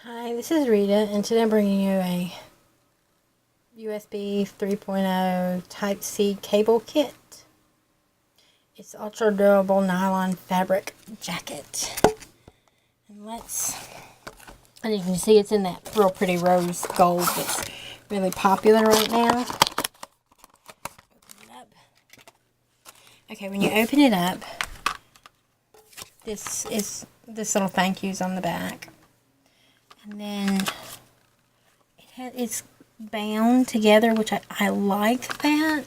Hi, this is Rita, and today I'm bringing you a USB 3.0 Type-C cable kit. It's ultra durable nylon fabric jacket. And you can see it's in that real pretty rose gold that's really popular right now. Open it up. Okay, when you open it up, this little thank you's on the back. And then it's bound together, which I like that.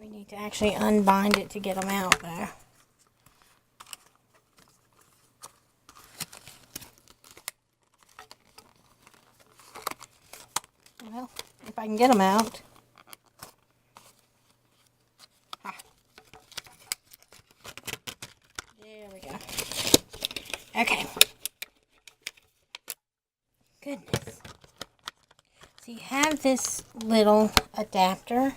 We need to actually unbind it to get them out, though. Well, if I can get them out. There we go. Okay. Goodness. So you have this little adapter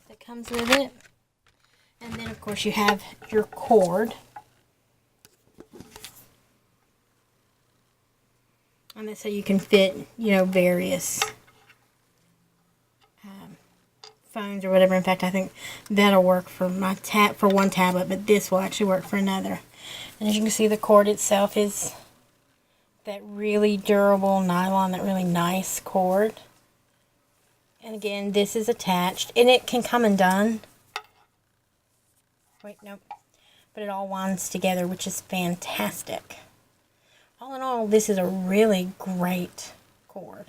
that comes with it. And then, of course, you have your cord. And that's so you can fit, various phones or whatever. In fact, I think that'll work for for one tablet, but this will actually work for another. And as you can see, the cord itself is that really durable nylon, that really nice cord. And again, this is attached, and it can come undone. Wait, nope. But it all winds together, which is fantastic. All in all, this is a really great cord.